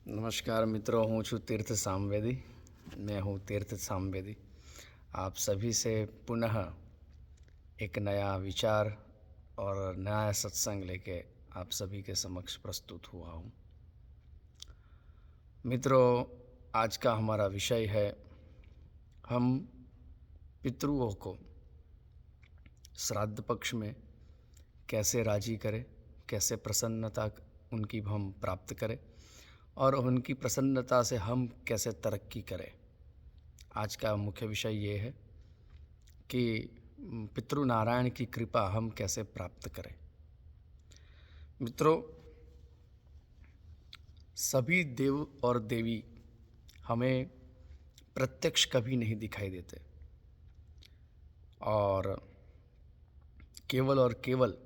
नमस्कार मित्रों, હું છું तीर्थ सामवेदी। मैं हूँ तीर्थ सामवेदी। आप सभी से पुनः एक नया विचार और नया सत्संग लेके आप सभी के समक्ष प्रस्तुत हुआ हूँ। मित्रों, आज का हमारा विषय है हम पितरुओं को श्राद्ध पक्ष में कैसे राजी करें, कैसे प्रसन्नता उनकी हम प्राप्त करें और उनकी प्रसन्नता से हम कैसे तरक्की करें। आज का मुख्य विषय ये है कि पितृनारायण की कृपा हम कैसे प्राप्त करें। मित्रों, सभी देव और देवी हमें प्रत्यक्ष कभी नहीं दिखाई देते और केवल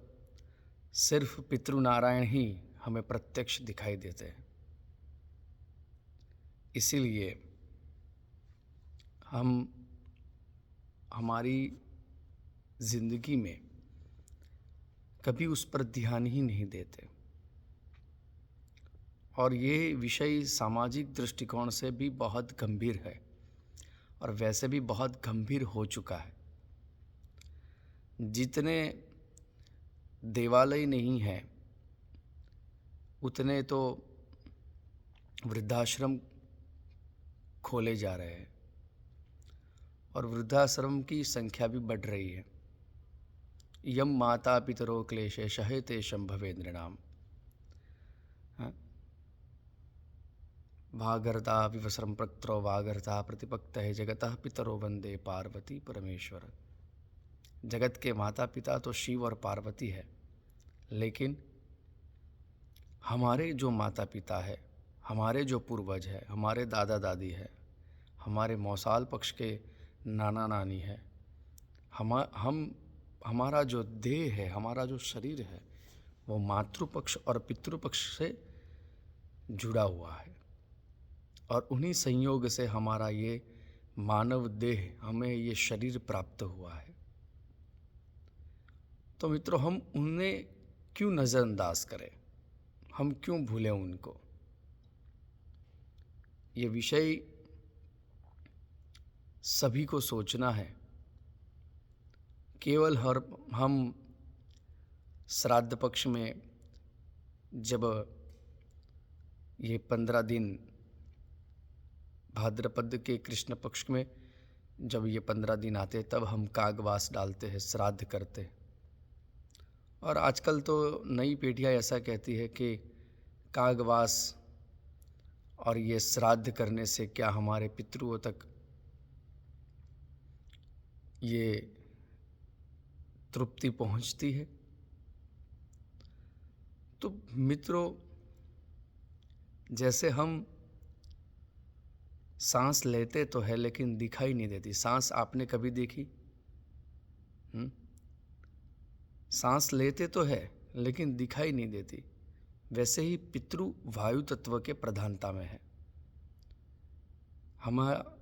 सिर्फ पितृनारायण ही हमें प्रत्यक्ष दिखाई देते हैं। इसीलिए हम हमारी ज़िंदगी में कभी उस पर ध्यान ही नहीं देते और ये विषय सामाजिक दृष्टिकोण से भी बहुत गंभीर है और वैसे भी बहुत गंभीर हो चुका है। जितने देवालय नहीं हैं उतने तो वृद्धाश्रम खोले जा रहे हैं और वृद्धाश्रम की संख्या भी बढ़ रही है। यम माता पितरो क्लेशे शहेते शंभवे नृणाम। भागर्ता विवसरम प्रक्तो वागर्ता प्रतिपक्त जगतः पितरो वंदे पार्वती परमेश्वर। जगत के माता पिता तो शिव और पार्वती है, लेकिन हमारे जो माता पिता है, हमारे जो पूर्वज है, हमारे दादा दादी है, हमारे मौसाल पक्ष के नाना नानी है, हमारा जो देह है, हमारा जो शरीर है, वो मातृपक्ष और पितृपक्ष से जुड़ा हुआ है और उन्हीं संयोग से हमारा ये मानव देह, हमें ये शरीर प्राप्त हुआ है। तो मित्रों, हम उन्हें क्यों नज़रअंदाज करें, हम क्यों भूलें उनको। ये विषय सभी को सोचना है। केवल हम श्राद्ध पक्ष में जब ये 15 दिन भाद्रपद के कृष्ण पक्ष में जब ये 15 दिन आते तब हम कागवास डालते हैं, श्राद्ध करते हैं। और आजकल तो नई पीढ़ियाँ ऐसा कहती है कि कागवास और ये श्राद्ध करने से क्या हमारे पितरुओं तक ये तृप्ति पहुंचती है। तो मित्रों, जैसे हम सांस लेते तो है लेकिन दिखाई नहीं देती। सांस आपने कभी देखी? सांस लेते तो है लेकिन दिखाई नहीं देती। वैसे ही पितृ वायु तत्व के प्रधानता में है।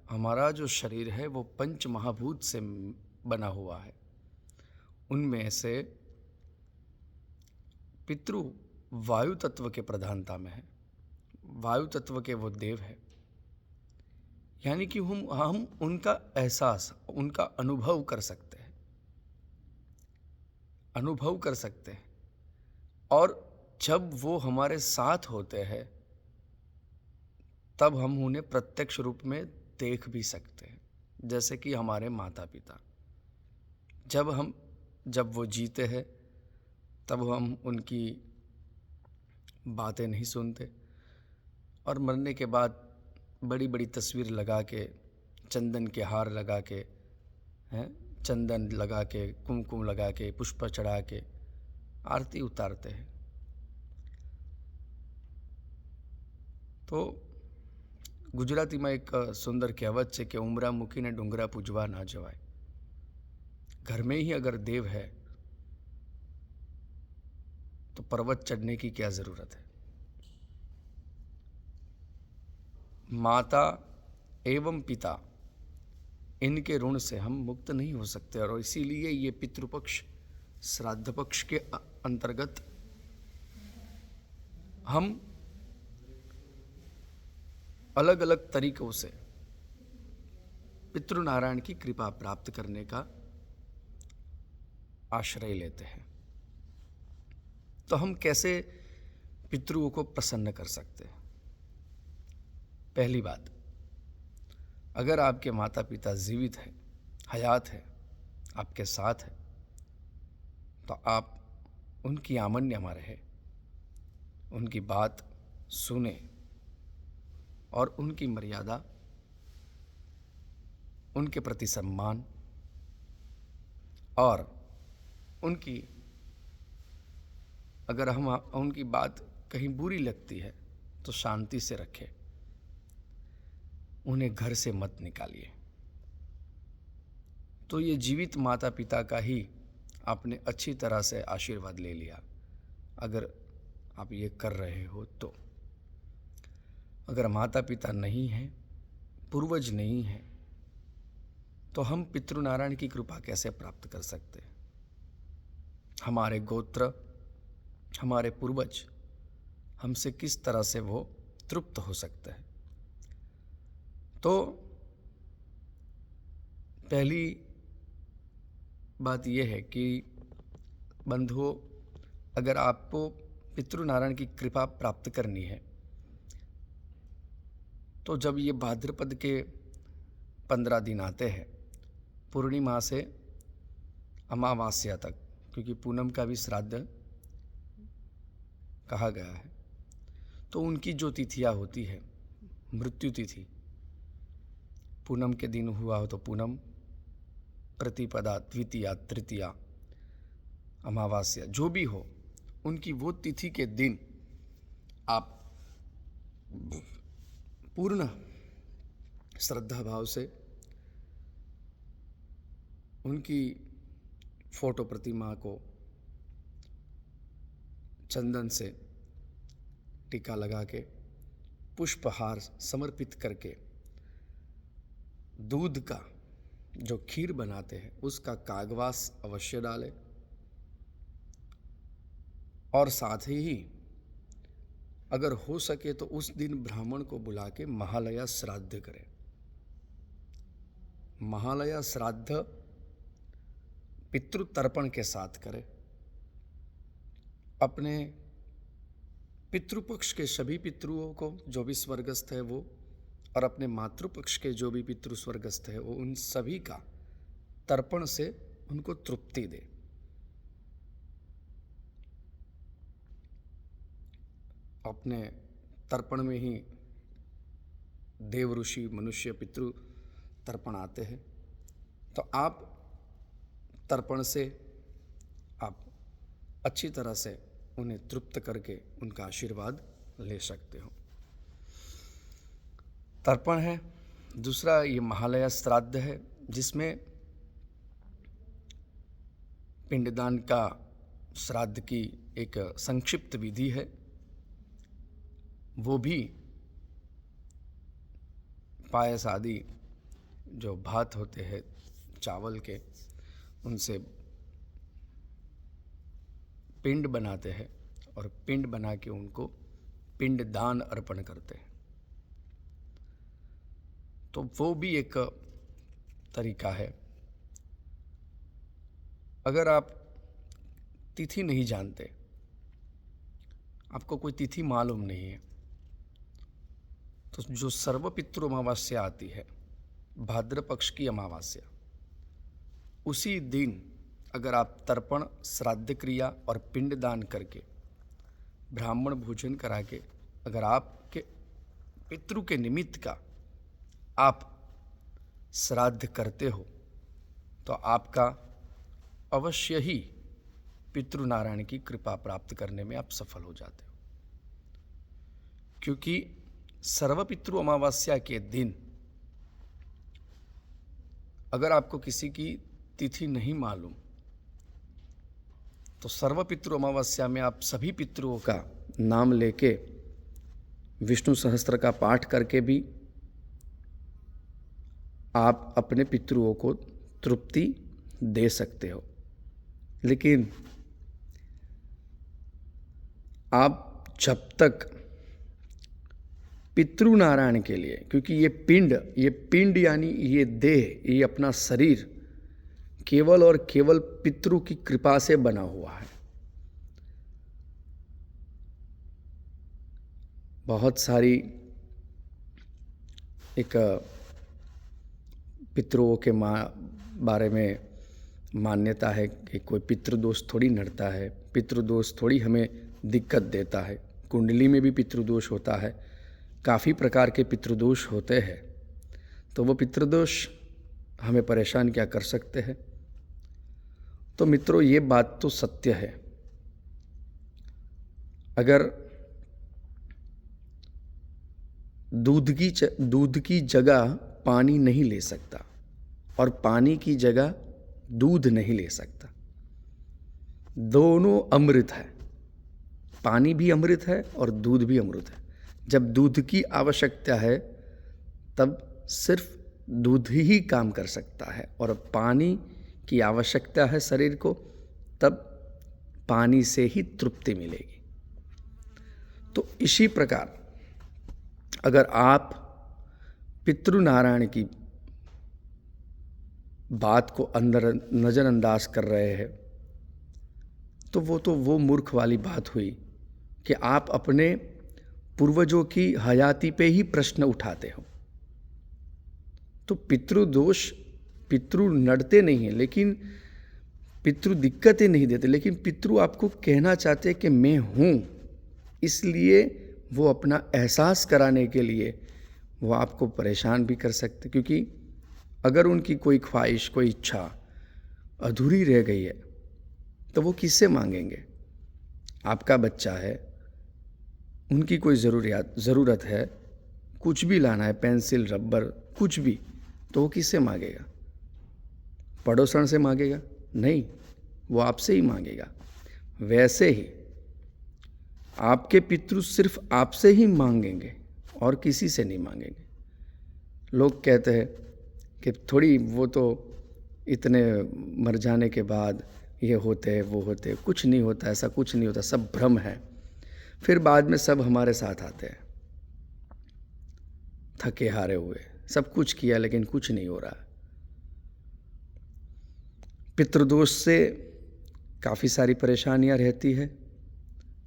हमारा जो शरीर है वो पंच महाभूत से बना हुआ है। उनमें से पितृ वायु तत्व के प्रधानता में है। वायु तत्व के वो देव है, यानी कि हम उनका एहसास, उनका अनुभव कर सकते हैं, और जब वो हमारे साथ होते हैं तब हम उन्हें प्रत्यक्ष रूप में देख भी सकते हैं। जैसे कि हमारे माता पिता, जब वो जीते हैं तब हम उनकी बातें नहीं सुनते और मरने के बाद बड़ी बड़ी तस्वीर लगा के, चंदन के हार लगा के, चंदन लगा के, कुमकुम लगा के, पुष्प चढ़ा के आरती उतारते हैं। तो गुजराती में एक सुंदर कहावत है कि उमरा मूकीने डूंगरा पूजवा ना जवाय। घर में ही अगर देव है तो पर्वत चढ़ने की क्या जरूरत है। माता एवं पिता, इनके ऋण से हम मुक्त नहीं हो सकते और इसीलिए ये पितृपक्ष, श्राद्ध पक्ष के अंतर्गत हम अलग अलग तरीकों से पितृनारायण की कृपा प्राप्त करने का आश्रय लेते हैं। तो हम कैसे पितृओं को प्रसन्न कर सकते हैं? पहली बात, अगर आपके माता पिता जीवित हैं, हयात है, आपके साथ है, तो आप उनकी आमन्य में रहे, उनकी बात सुने और उनकी मर्यादा, उनके प्रति सम्मान और उनकी, अगर हम उनकी बात कहीं बुरी लगती है तो शांति से रखें, उन्हें घर से मत निकालिए। तो ये जीवित माता पिता का ही आपने अच्छी तरह से आशीर्वाद ले लिया, अगर आप ये कर रहे हो तो। अगर माता पिता नहीं हैं, पूर्वज नहीं हैं, तो हम पितृनारायण की कृपा कैसे प्राप्त कर सकते हैं? हमारे गोत्र, हमारे पूर्वज हमसे किस तरह से वो तृप्त हो सकते हैं? तो पहली बात यह है कि बंधुओं, अगर आपको पितृनारायण की कृपा प्राप्त करनी है तो जब ये भाद्रपद के 15 दिन आते हैं, पूर्णिमा से अमावास्या तक, क्योंकि पूनम का भी श्राद्ध कहा गया है, तो उनकी जो तिथियां होती है, मृत्यु तिथि, पूनम के दिन हुआ हो तो पूनम, प्रतिपदा, द्वितीया, तृतीया, अमावास्या, जो भी हो, उनकी वो तिथि के दिन आप पूर्ण श्रद्धा भाव से उनकी फोटो प्रतिमा को चंदन से टीका लगा के पुष्पहार समर्पित करके दूध का जो खीर बनाते हैं उसका कागवास अवश्य डालें, और साथ ही अगर हो सके तो उस दिन ब्राह्मण को बुला के महालया श्राद्ध करें। महालया श्राद्ध पितृतर्पण के साथ करें। अपने पितृपक्ष के सभी पितृओं को, जो भी स्वर्गस्थ है वो, और अपने मातृपक्ष के जो भी पितृ स्वर्गस्थ है वो, उन सभी का तर्पण से उनको तृप्ति दे। अपने तर्पण में ही देव, ऋषि, मनुष्य, पितृ तर्पण आते हैं, तो आप तर्पण से आप अच्छी तरह से उन्हें तृप्त करके उनका आशीर्वाद ले सकते हो। तर्पण है। दूसरा ये महालया श्राद्ध है, जिसमें पिंडदान का श्राद्ध की एक संक्षिप्त विधि है। वो भी पायस आदि जो भात होते हैं चावल के, उनसे पिंड बनाते हैं और पिंड बना के उनको पिंड दान अर्पण करते हैं। तो वो भी एक तरीका है। अगर आप तिथि नहीं जानते, आपको कोई तिथि मालूम नहीं है, तो जो सर्वपितृ अमावस्या आती है, भाद्र पक्ष की अमावस्या, उसी दिन अगर आप तर्पण, श्राद्ध क्रिया और पिंडदान करके, ब्राह्मण भोजन करा के, अगर आपके पितृ के निमित्त का आप श्राद्ध करते हो, तो आपका अवश्य ही पितृनारायण की कृपा प्राप्त करने में आप सफल हो जाते हो। क्योंकि सर्वपितृ अमावस्या के दिन अगर आपको किसी की तिथि नहीं मालूम, तो सर्वपितृ अमावस्या में आप सभी पितृओं का नाम लेके विष्णु सहस्त्र का पाठ करके भी आप अपने पितृओं को तृप्ति दे सकते हो। लेकिन आप जब तक पितृनारायण के लिए, क्योंकि ये पिंड यानी ये देह, ये अपना शरीर केवल और केवल पितृ की कृपा से बना हुआ है। बहुत सारी एक पितरों के बारे में मान्यता है कि कोई पितृदोष थोड़ी नड़ता है, पितृदोष थोड़ी हमें दिक्कत देता है। कुंडली में भी पितृदोष होता है, काफ़ी प्रकार के पितृदोष होते हैं। तो वो पितृदोष हमें परेशान क्या कर सकते हैं? तो मित्रों, ये बात तो सत्य है। अगर दूध की जगह पानी नहीं ले सकता और पानी की जगह दूध नहीं ले सकता, दोनों अमृत है। पानी भी अमृत है और दूध भी अमृत है। जब दूध की आवश्यकता है तब सिर्फ दूध ही काम कर सकता है, और पानी की आवश्यकता है शरीर को, तब पानी से ही तृप्ति मिलेगी। तो इसी प्रकार अगर आप पितृनारायण की बात को अंदर नज़रअंदाज कर रहे हैं तो वो मूर्ख वाली बात हुई कि आप अपने पूर्वजों की हयाती पे ही प्रश्न उठाते हो। तो पितृदोष, पितृ नड़ते नहीं हैं, लेकिन पितृ दिक्कतें नहीं देते, लेकिन पितृ आपको कहना चाहते हैं कि मैं हूँ, इसलिए वो अपना एहसास कराने के लिए वो आपको परेशान भी कर सकते। क्योंकि अगर उनकी कोई ख्वाहिश, कोई इच्छा अधूरी रह गई है तो वो किससे मांगेंगे? आपका बच्चा है, उनकी कोई ज़रूरत है, कुछ भी लाना है, पेंसिल, रबर, कुछ भी, तो वो किससे मांगेगा? पड़ोसन से मांगेगा? नहीं, वो आपसे ही मांगेगा। वैसे ही आपके पितृ सिर्फ आपसे ही मांगेंगे और किसी से नहीं मांगेंगे। लोग कहते हैं कि थोड़ी वो तो इतने मर जाने के बाद ये होते हैं, वो होते हैं, कुछ नहीं होता, ऐसा कुछ नहीं होता, सब भ्रम है। फिर बाद में सब हमारे साथ आते हैं थके हारे हुए, सब कुछ किया लेकिन कुछ नहीं हो रहा। पितृदोष से काफ़ी सारी परेशानियां रहती है,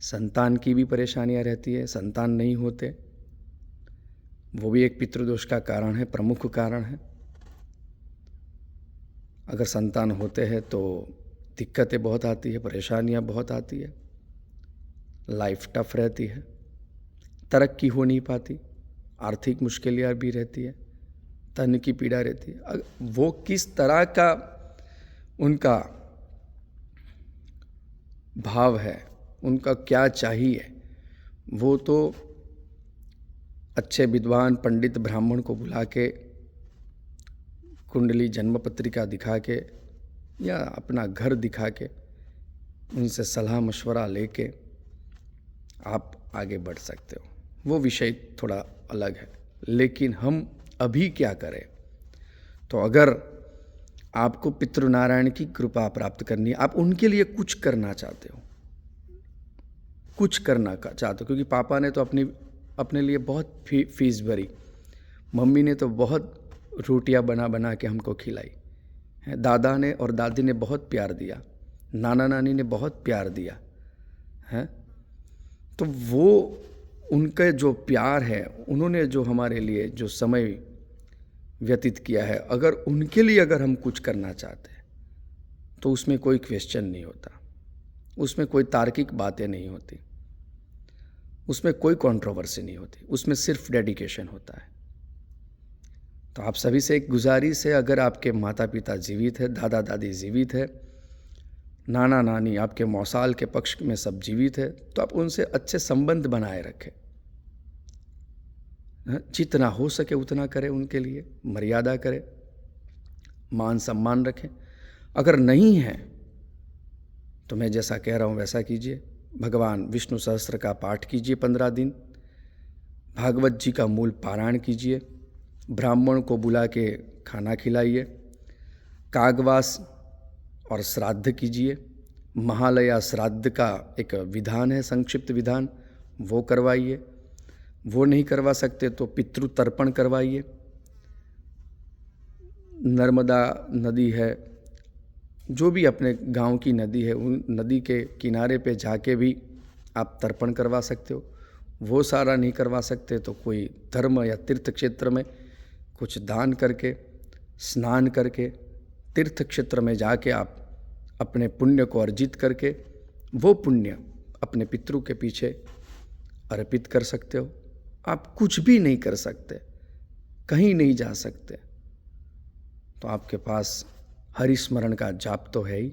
संतान की भी परेशानियां रहती है, संतान नहीं होते, वो भी एक पितृदोष का कारण है, प्रमुख कारण है। अगर संतान होते हैं तो दिक्कतें बहुत आती है, परेशानियां बहुत आती है, लाइफ टफ रहती है, तरक्की हो नहीं पाती, आर्थिक मुश्किलें भी रहती है, तन की पीड़ा रहती है। वो किस तरह का उनका भाव है, उनका क्या चाहिए, वो तो अच्छे विद्वान पंडित ब्राह्मण को बुला के कुंडली जन्म पत्रिका दिखा के या अपना घर दिखा के उनसे सलाह मशवरा लेके आप आगे बढ़ सकते हो। वो विषय थोड़ा अलग है। लेकिन हम अभी क्या करें? तो अगर आपको पितृनारायण की कृपा प्राप्त करनी है, आप उनके लिए कुछ करना चाहते हो, कुछ करना चाहते हो, क्योंकि पापा ने तो अपने लिए बहुत फीस भरी, मम्मी ने तो बहुत रोटियां बना बना के हमको खिलाई है, दादा ने और दादी ने बहुत प्यार दिया, नाना नानी ने बहुत प्यार दिया है। तो वो उनके जो प्यार है, उन्होंने जो हमारे लिए जो समय व्यतीत किया है, अगर उनके लिए अगर हम कुछ करना चाहते हैं तो उसमें कोई क्वेश्चन नहीं होता, उसमें कोई तार्किक बातें नहीं होती, उसमें कोई कंट्रोवर्सी नहीं होती, उसमें सिर्फ डेडिकेशन होता है। तो आप सभी से एक गुजारिश है, अगर आपके माता पिता जीवित है, दादा दादी जीवित है, नाना नानी आपके मौसाल के पक्ष में सब जीवित है, तो आप उनसे अच्छे संबंध बनाए रखें, जितना हो सके उतना करें, उनके लिए मर्यादा करें, मान सम्मान रखें। अगर नहीं है तो मैं जैसा कह रहा हूँ वैसा कीजिए। भगवान विष्णु सहस्त्र का पाठ कीजिए 15 दिन, भागवत जी का मूल पारायण कीजिए, ब्राह्मण को बुला के खाना खिलाइए, कागवास और श्राद्ध कीजिए, महालया श्राद्ध का एक विधान है, संक्षिप्त विधान, वो करवाइए। वो नहीं करवा सकते तो पितृ तर्पण करवाइए। नर्मदा नदी है, जो भी अपने गांव की नदी है, उन नदी के किनारे पे जाके भी आप तर्पण करवा सकते हो। वो सारा नहीं करवा सकते तो कोई धर्म या तीर्थ क्षेत्र में कुछ दान करके, स्नान करके, तीर्थ क्षेत्र में जाके आप अपने पुण्य को अर्जित करके वो पुण्य अपने पितरों के पीछे अर्पित कर सकते हो। आप कुछ भी नहीं कर सकते, कहीं नहीं जा सकते, तो आपके पास हरिस्मरण का जाप तो है ही,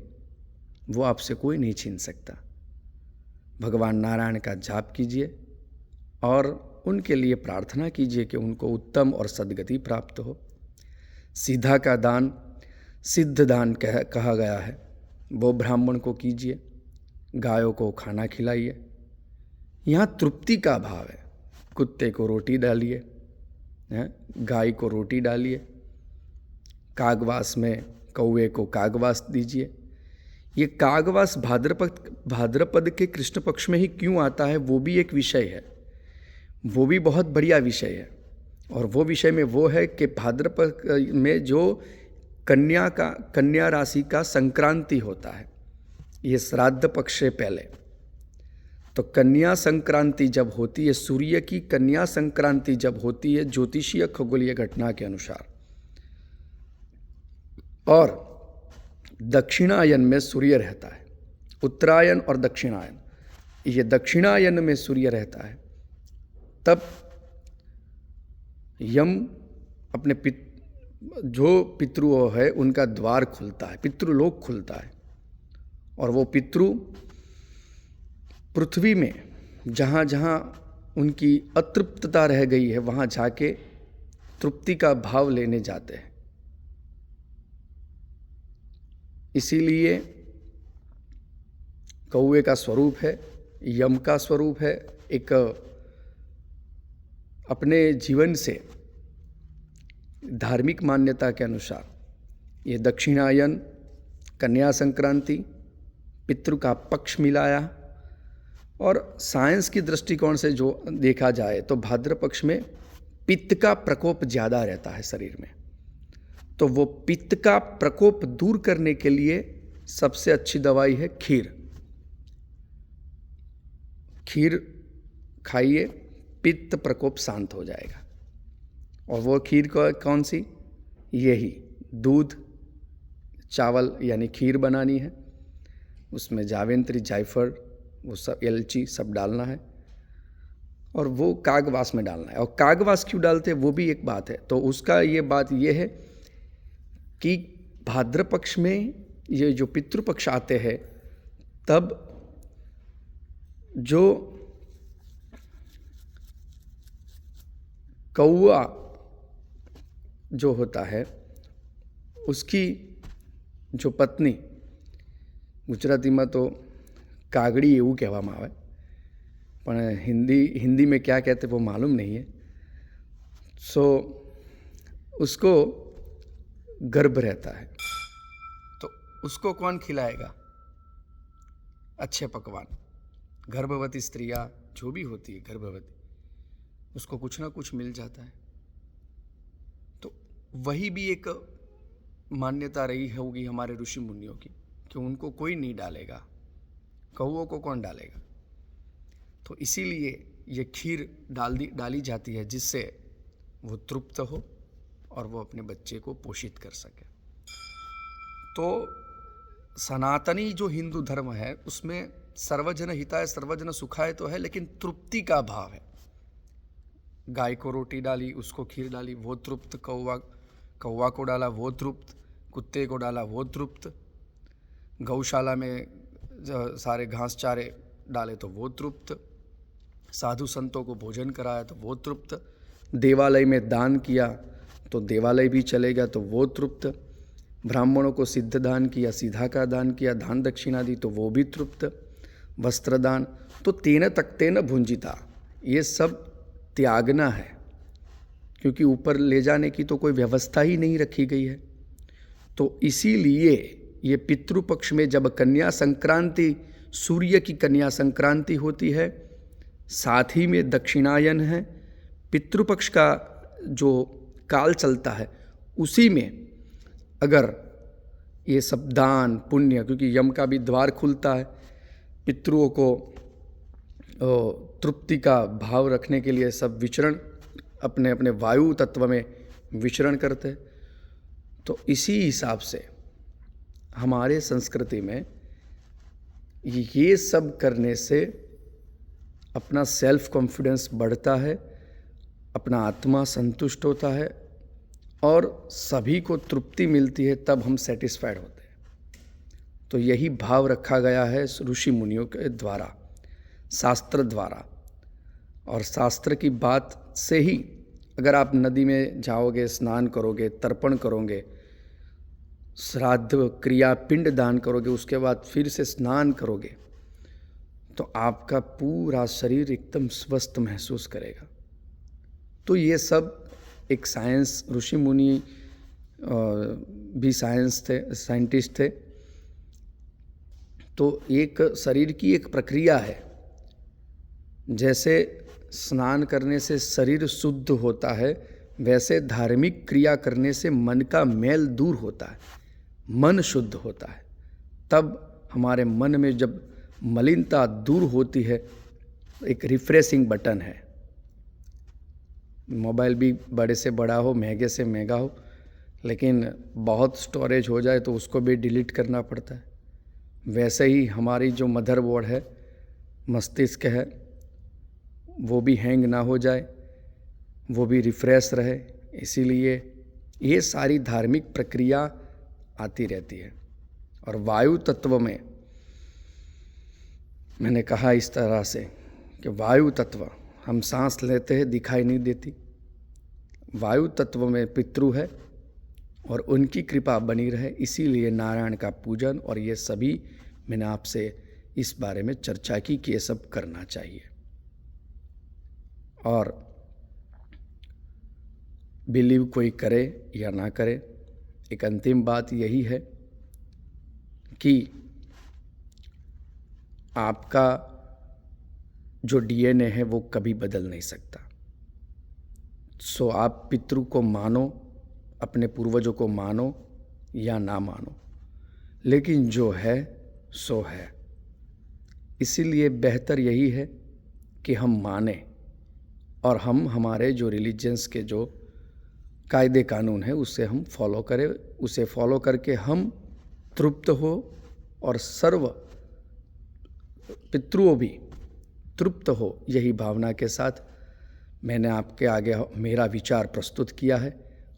वो आपसे कोई नहीं छीन सकता। भगवान नारायण का जाप कीजिए और उनके लिए प्रार्थना कीजिए कि उनको उत्तम और सद्गति प्राप्त हो। सीधा का दान सिद्ध दान कहा गया है, वो ब्राह्मण को कीजिए, गायों को खाना खिलाइए। यहाँ तृप्ति का भाव है। कुत्ते को रोटी डालिए, गाय को रोटी डालिए, कागवास में कौवे को कागवास दीजिए। ये कागवास भाद्रपद के कृष्ण पक्ष में ही क्यों आता है, वो भी एक विषय है, वो भी बहुत बढ़िया विषय है। और वो विषय में वो है कि भाद्रपद में जो कन्या राशि का संक्रांति होता है, ये श्राद्ध पक्ष से पहले, तो कन्या संक्रांति जब होती है, सूर्य की कन्या संक्रांति जब होती है ज्योतिषीय खगोलीय घटना के अनुसार, और दक्षिणायन में सूर्य रहता है, उत्तरायण और दक्षिणायन, ये दक्षिणायन में सूर्य रहता है, तब यम अपने जो पितृ है उनका द्वार खुलता है, पितृलोक खुलता है, और वो पितृ पृथ्वी में जहाँ जहाँ उनकी अतृप्तता रह गई है वहाँ जाके तृप्ति का भाव लेने जाते हैं। इसीलिए कौवे का स्वरूप है, यम का स्वरूप है, एक अपने जीवन से धार्मिक मान्यता के अनुसार ये दक्षिणायन, कन्या संक्रांति, पितृ का पक्ष मिलाया, और साइंस की दृष्टिकोण से जो देखा जाए तो भाद्र पक्ष में पित्त का प्रकोप ज़्यादा रहता है शरीर में, तो वो पित्त का प्रकोप दूर करने के लिए सबसे अच्छी दवाई है खीर। खीर खाइए, पित्त प्रकोप शांत हो जाएगा। और वो खीर कौन सी? यही दूध चावल यानी खीर बनानी है, उसमें जावित्री, जायफल, वो सब इलायची सब डालना है, और वो कागवास में डालना है। और कागवास क्यों डालते हैं वो भी एक बात है। तो उसका ये बात ये है कि भाद्र पक्ष में ये जो पितृपक्ष आते हैं तब जो कौवा जो होता है उसकी जो पत्नी, गुजरातीમાં तो कागड़ी એવું કહેવામાં આવે, પણ हिंदी में क्या कहते वो मालूम नहीं है। सो उसको गर्भ रहता है, तो उसको कौन खिलाएगा अच्छे पकवान? गर्भवती स्त्रियां जो भी होती है गर्भवती, उसको कुछ ना कुछ मिल जाता है। तो वही भी एक मान्यता रही होगी हमारे ऋषि मुनियों की कि उनको कोई नहीं डालेगा, कौवों को कौन डालेगा। तो इसीलिए ये खीर डाली जाती है जिससे वो तृप्त हो और वो अपने बच्चे को पोषित कर सके। तो सनातनी जो हिंदू धर्म है उसमें सर्वजन हिताय सर्वजन सुखाय तो है, लेकिन तृप्ति का भाव है। गाय को रोटी डाली, उसको खीर डाली, वो तृप्त, कौवा को डाला वो तृप्त, कुत्ते को डाला वो तृप्त, गौशाला में सारे घास चारे डाले तो वो तृप्त, साधु संतों को भोजन कराया तो वो तृप्त, देवालय में दान किया तो देवालय भी चलेगा तो वो तृप्त, ब्राह्मणों को सिद्ध दान किया, सीधा का दान किया, दान दक्षिणा दी तो वो भी तृप्त, वस्त्रदान तो तेन तकते न भुंजिता, ये सब त्यागना है, क्योंकि ऊपर ले जाने की तो कोई व्यवस्था ही नहीं रखी गई है। तो इसीलिए ये पितृपक्ष में जब कन्या संक्रांति, सूर्य की कन्या संक्रांति होती है, साथ ही में दक्षिणायन है, पितृपक्ष का जो काल चलता है उसी में अगर ये सब दान पुण्य, क्योंकि यम का भी द्वार खुलता है, पितृओं को तृप्ति का भाव रखने के लिए सब विचरण अपने अपने वायु तत्व में विचरण करते हैं। तो इसी हिसाब से हमारे संस्कृति में ये सब करने से अपना सेल्फ कॉन्फिडेंस बढ़ता है, अपना आत्मा संतुष्ट होता है और सभी को तृप्ति मिलती है, तब हम सेटिस्फाइड होते हैं। तो यही भाव रखा गया है ऋषि मुनियों के द्वारा, शास्त्र द्वारा। और शास्त्र की बात से ही अगर आप नदी में जाओगे, स्नान करोगे, तर्पण करोगे, श्राद्ध क्रिया पिंड दान करोगे, उसके बाद फिर से स्नान करोगे, तो आपका पूरा शरीर एकदम स्वस्थ महसूस करेगा। तो ये सब एक साइंस, ऋषि मुनि भी साइंटिस्ट थे। तो एक शरीर की एक प्रक्रिया है, जैसे स्नान करने से शरीर शुद्ध होता है, वैसे धार्मिक क्रिया करने से मन का मैल दूर होता है, मन शुद्ध होता है। तब हमारे मन में जब मलिनता दूर होती है, एक रिफ्रेशिंग बटन है। मोबाइल भी बड़े से बड़ा हो, महंगे से महंगा हो, लेकिन बहुत स्टोरेज हो जाए तो उसको भी डिलीट करना पड़ता है। वैसे ही हमारी जो मदरबोर्ड है, मस्तिष्क है, वो भी हैंग ना हो जाए, वो भी रिफ्रेश रहे। इसीलिए ये सारी धार्मिक प्रक्रिया आती रहती है। और वायु तत्व में मैंने कहा इस तरह से कि वायु तत्व, हम सांस लेते हैं दिखाई नहीं देती, वायु तत्व में पितृ है और उनकी कृपा बनी रहे, इसीलिए नारायण का पूजन और ये सभी मैंने आपसे इस बारे में चर्चा की कि ये सब करना चाहिए। और बिलीव कोई करे या ना करे, एक अंतिम बात यही है कि आपका जो डीएनए है वो कभी बदल नहीं सकता। सो आप पितृ को मानो, अपने पूर्वजों को मानो या ना मानो, लेकिन जो है सो है। इसीलिए बेहतर यही है कि हम माने और हम हमारे जो रिलीजन्स के जो कायदे कानून है उसे हम फॉलो करें, उसे फॉलो करके हम तृप्त हो और सर्व पितृओं भी तृप्त हो। यही भावना के साथ मैंने आपके आगे मेरा विचार प्रस्तुत किया है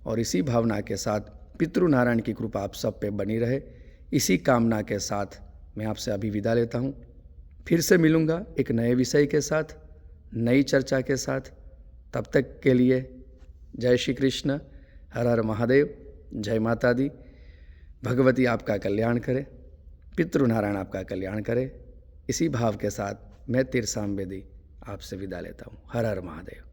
और इसी भावना के साथ पितृ नारायण की कृपा आप सब पे बनी रहे, इसी कामना के साथ मैं आपसे अभी विदा लेता हूँ। फिर से मिलूँगा एक नए विषय के साथ, नई चर्चा के साथ। तब तक के लिए जय श्री कृष्ण, हर हर महादेव, जय माता दी। भगवती आपका कल्याण करे, पितृ नारायण आपका कल्याण करे। इसी भाव के साथ मैं तिरसाम बेदी आपसे विदा लेता हूँ। हर हर महादेव।